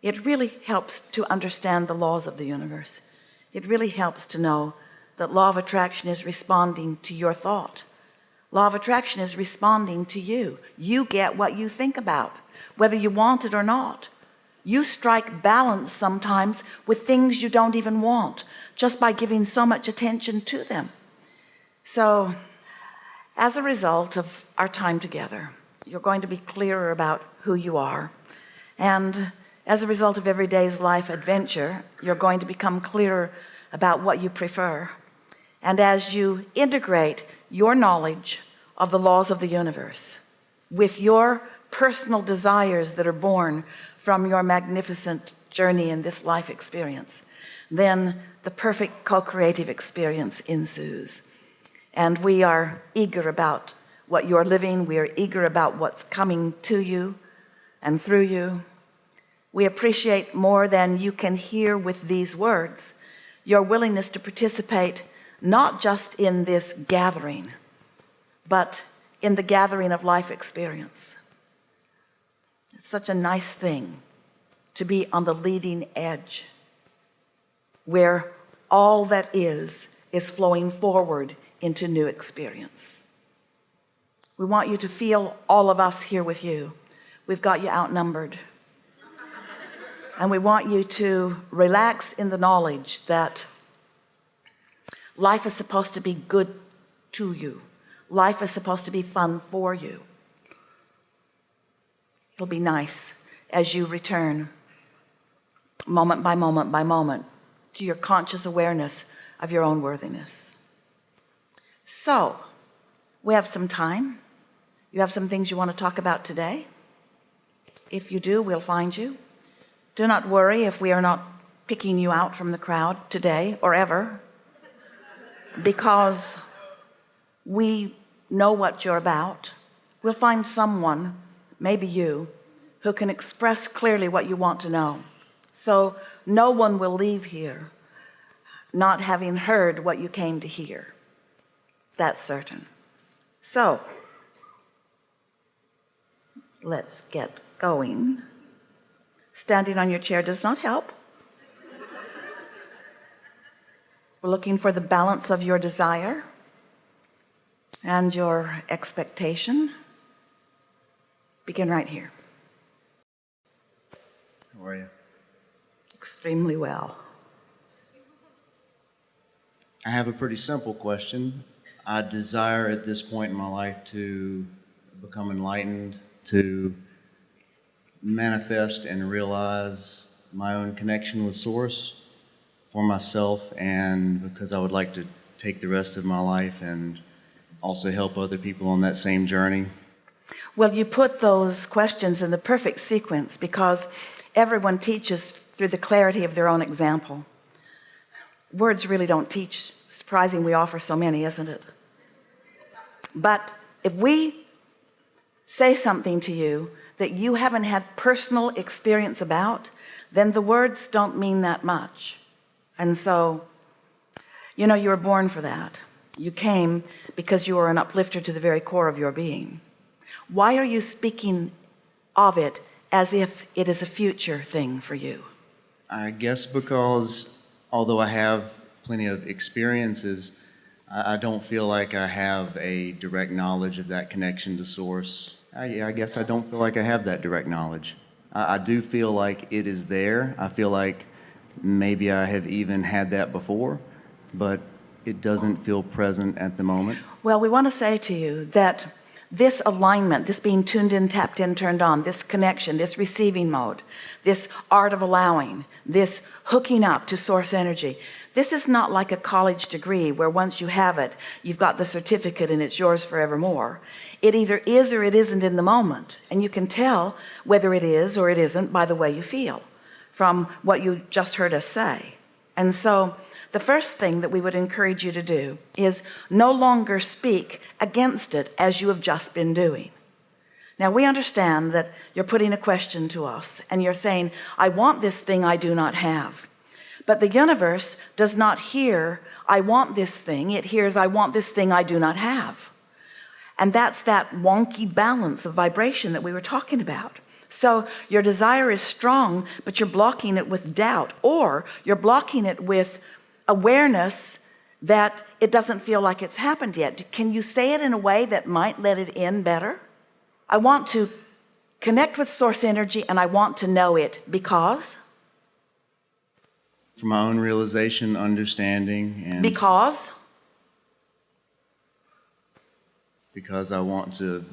it really helps to understand the laws of the universe. It really helps to know that law of attraction is responding to your thought. Law of attraction is responding to you. You get what you think about, whether you want it or not. You strike balance sometimes with things you don't even want, just by giving so much attention to them. So as a result of our time together, you're going to be clearer about who you are, and as a result of every day's life adventure, you're going to become clearer about what you prefer. And as you integrate your knowledge of the laws of the universe with your personal desires that are born from your magnificent journey in this life experience, then the perfect co-creative experience ensues. And we are eager about what you're living. We are eager about what's coming to you and through you. We appreciate more than you can hear with these words your willingness to participate, not just in this gathering, but in the gathering of life experience. It's such a nice thing to be on the leading edge, where all that is flowing forward into new experience. We want you to feel all of us here with you. We've got you outnumbered. And we want you to relax in the knowledge that life is supposed to be good to you. Life is supposed to be fun for you. It'll be nice as you return moment by moment by moment to your conscious awareness of your own worthiness. So we have some time. You have some things you want to talk about today. If you do, we'll find you. Do not worry if we are not picking you out from the crowd today or ever, because we know what you're about. We'll find someone, maybe you, who can express clearly what you want to know. So no one will leave here not having heard what you came to hear. That's certain. So let's get going. Standing on your chair does not help. We're looking for the balance of your desire and your expectation. Begin right here. How are you? Extremely well. I have a pretty simple question. I desire at this point in my life to become enlightened, to manifest and realize my own connection with Source for myself, and because I would like to take the rest of my life and also help other people on that same journey. Well, you put those questions in the perfect sequence, because everyone teaches through the clarity of their own example. Words really don't teach. Surprising we offer so many, isn't it? But if we say something to you that you haven't had personal experience about, then the words don't mean that much. And so, you know, you were born for that. You came because you are an uplifter to the very core of your being. Why are you speaking of it as if it is a future thing for you? I guess because although I have plenty of experiences, I don't feel like I have a direct knowledge of that connection to Source. I guess I don't feel like I have that direct knowledge. I do feel like it is there. I feel like maybe I have even had that before, but it doesn't feel present at the moment. Well, we want to say to you that this alignment, this being tuned in, tapped in, turned on, this connection, this receiving mode, this art of allowing, this hooking up to Source energy, this is not like a college degree where once you have it, you've got the certificate and it's yours forevermore. It either is or it isn't in the moment, and you can tell whether it is or it isn't by the way you feel from what you just heard us say. And so the first thing that we would encourage you to do is no longer speak against it as you have just been doing. Now, we understand that you're putting a question to us and you're saying, I want this thing I do not have. But the universe does not hear, I want this thing. It hears, I want this thing I do not have. And that's that wonky balance of vibration that we were talking about. So your desire is strong, but you're blocking it with doubt, or you're blocking it with awareness that it doesn't feel like it's happened yet. Can you say it in a way that might let it in better? I want to connect with source energy, and I want to know it because For my own realization, understanding, and because I want to.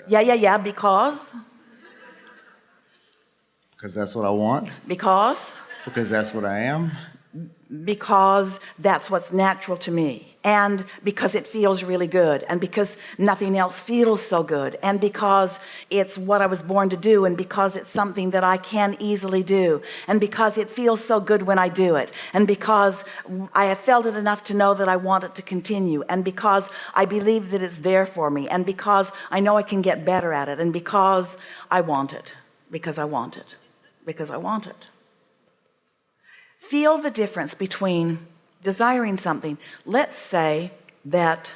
yeah, because That's what I want. because That's what I am. because that's what's natural to me, and because it feels really good, and because nothing else feels so good, and because it's what I was born to do, and because it's something that I can easily do, and because it feels so good when I do it, and because I have felt it enough to know that I want it to continue, and because I believe that it's there for me, and because I know I can get better at it, and because I want it, because I want it, because I want it. Feel the difference between desiring something. Let's say that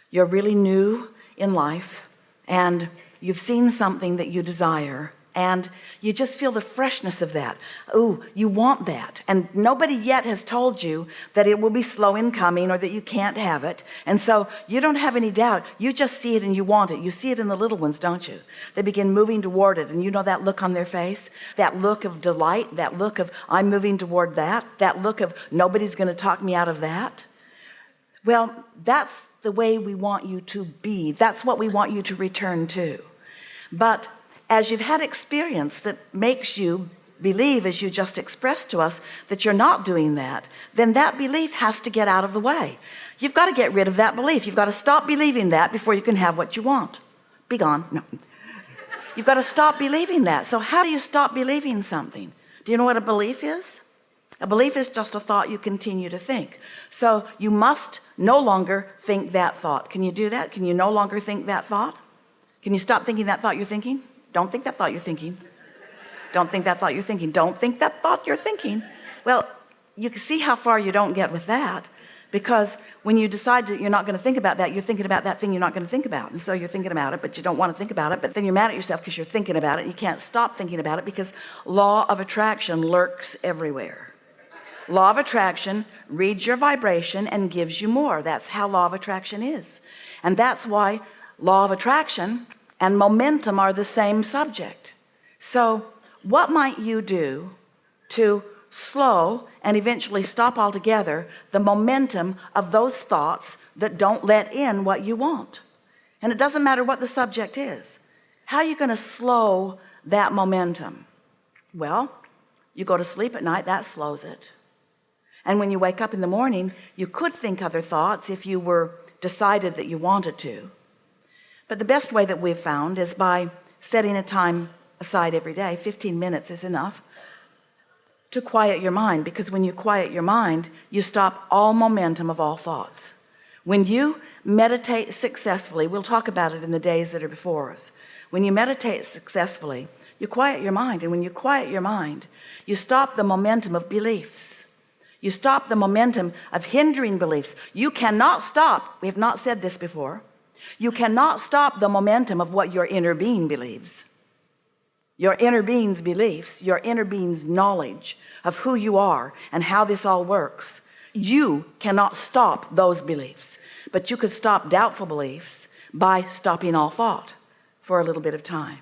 you're really new in life and you've seen something that you desire, and you just feel the freshness of that. Ooh, you want that, and nobody yet has told you that it will be slow in coming or that you can't have it, and so you don't have any doubt. You just see it and you want it. You see it in the little ones, don't you? They begin moving toward it, and you know that look on their face, that look of delight, that look of I'm moving toward that look of nobody's going to talk me out of that. Well, that's the way we want you to be. That's what we want you to return to. But as you've had experience that makes you believe, as you just expressed to us, that you're not doing that, then that belief has to get out of the way. You've got to get rid of that belief. You've got to stop believing that before you can have what you want. Be gone. No. You've got to stop believing that. So how do you stop believing something? Do you know what a belief is? A belief is just a thought you continue to think. So you must no longer think that thought. Can you do that? Can you no longer think that thought? Can you stop thinking that thought you're thinking? Don't think that thought you're thinking. Don't think that thought you're thinking. Don't think that thought you're thinking. Well, you can see how far you don't get with that, because when you decide that you're not going to think about that, you're thinking about that thing you're not going to think about, and so you're thinking about it, but you don't want to think about it, but then you're mad at yourself because you're thinking about it, and you can't stop thinking about it, because law of attraction lurks everywhere. Law of attraction reads your vibration and gives you more. That's how law of attraction is, and that's why law of attraction and momentum are the same subject. So what might you do to slow and eventually stop altogether the momentum of those thoughts that don't let in what you want? And it doesn't matter what the subject is. How are you going to slow that momentum? Well, you go to sleep at night, that slows it. And when you wake up in the morning, you could think other thoughts if you were decided that you wanted to. But the best way that we've found is by setting a time aside every day. 15 minutes is enough to quiet your mind, because when you quiet your mind, you stop all momentum of all thoughts. When you meditate successfully, we'll talk about it in the days that are before us. When you meditate successfully, you quiet your mind, and when you quiet your mind, you stop the momentum of beliefs. You stop the momentum of hindering beliefs. You cannot stop, we have not said this before, you cannot stop the momentum of what your inner being believes. Your inner being's beliefs, your inner being's knowledge of who you are and how this all works. You cannot stop those beliefs, but you could stop doubtful beliefs by stopping all thought for a little bit of time.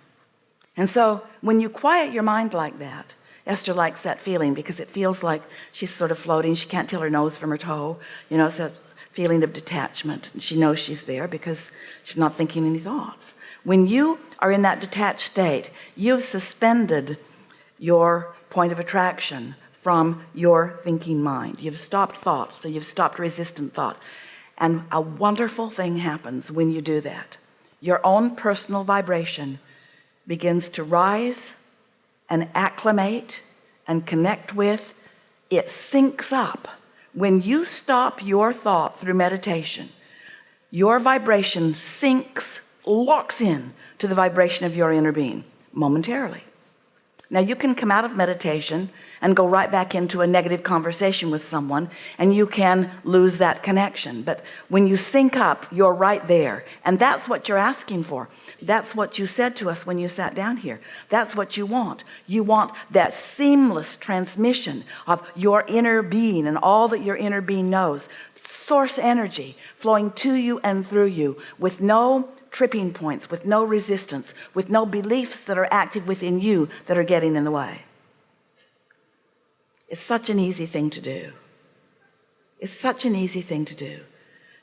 And so when you quiet your mind like that, Esther likes that feeling, because it feels like she's sort of floating. She can't tell her nose from her toe. You know, it's a feeling of detachment. And she knows she's there because she's not thinking any thoughts. When you are in that detached state, you've suspended your point of attraction from your thinking mind. You've stopped thought, so you've stopped resistant thought. And a wonderful thing happens when you do that. Your own personal vibration begins to rise and acclimate and connect with. It syncs up. When you stop your thought through meditation, your vibration syncs, locks in to the vibration of your inner being momentarily. Now you can come out of meditation and go right back into a negative conversation with someone, and you can lose that connection. But when you sync up, you're right there. And that's what you're asking for. That's what you said to us when you sat down here. That's what you want. You want that seamless transmission of your inner being and all that your inner being knows. Source energy flowing to you and through you with no tripping points, with no resistance, with no beliefs that are active within you that are getting in the way. It's such an easy thing to do. It's such an easy thing to do.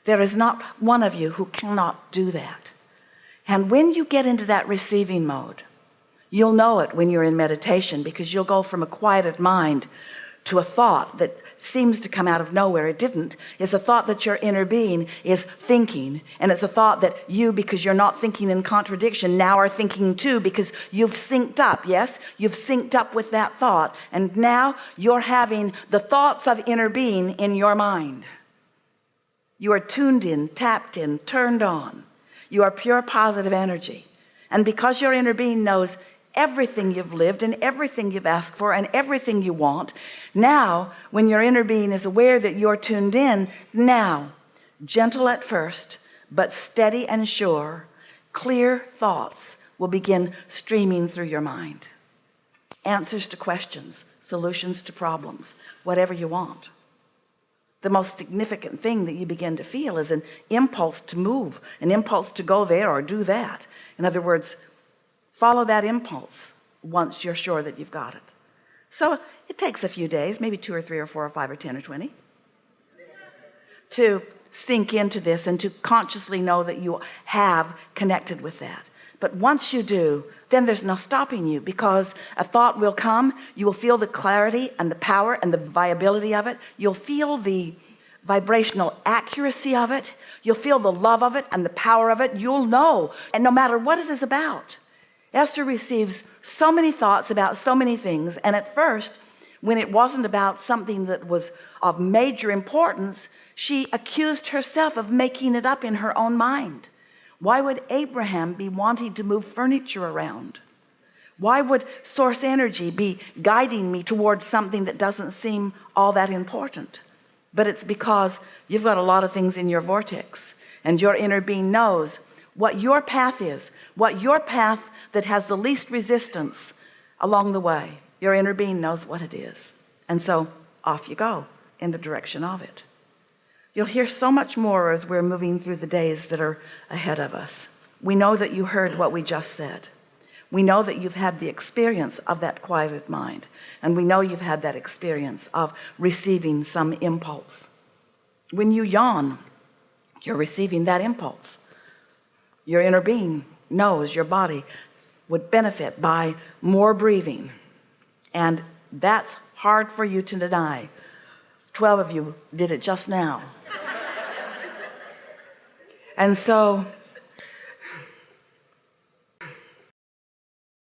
There is not one of you who cannot do that. And when you get into that receiving mode, you'll know it when you're in meditation, because you'll go from a quieted mind to a thought that seems to come out of nowhere. It didn't. It's a thought that your inner being is thinking, and it's a thought that you, because you're not thinking in contradiction, now are thinking too, because you've synced up. Yes, you've synced up with that thought, and now you're having the thoughts of inner being in your mind. You are tuned in, tapped in, turned on. You are pure positive energy, and because your inner being knows everything you've lived and everything you've asked for and everything you want, now when your inner being is aware that you're tuned in, now gentle at first but steady and sure, clear thoughts will begin streaming through your mind. Answers to questions, solutions to problems, whatever you want. The most significant thing that you begin to feel is an impulse to move, an impulse to go there or do that. In other words, follow that impulse once you're sure that you've got it. So it takes a few days, maybe 2 or 3 or 4 or 5 or 10 or 20, to sink into this and to consciously know that you have connected with that. But once you do, then there's no stopping you, because a thought will come. You will feel the clarity and the power and the viability of it. You'll feel the vibrational accuracy of it. You'll feel the love of it and the power of it. You'll know, and no matter what it is about. Esther receives so many thoughts about so many things, and at first, when it wasn't about something that was of major importance, she accused herself of making it up in her own mind. Why would Abraham be wanting to move furniture around? Why would source energy be guiding me towards something that doesn't seem all that important? But it's because you've got a lot of things in your vortex, and your inner being knows what your path is, what your path that has the least resistance along the way. Your inner being knows what it is, and so off you go in the direction of it. You'll hear so much more as we're moving through the days that are ahead of us. We know that you heard what we just said. We know that you've had the experience of that quieted mind, and we know you've had that experience of receiving some impulse. When you yawn, you're receiving that impulse. Your inner being knows your body would benefit by more breathing, and that's hard for you to deny. 12 of you did it just now. And so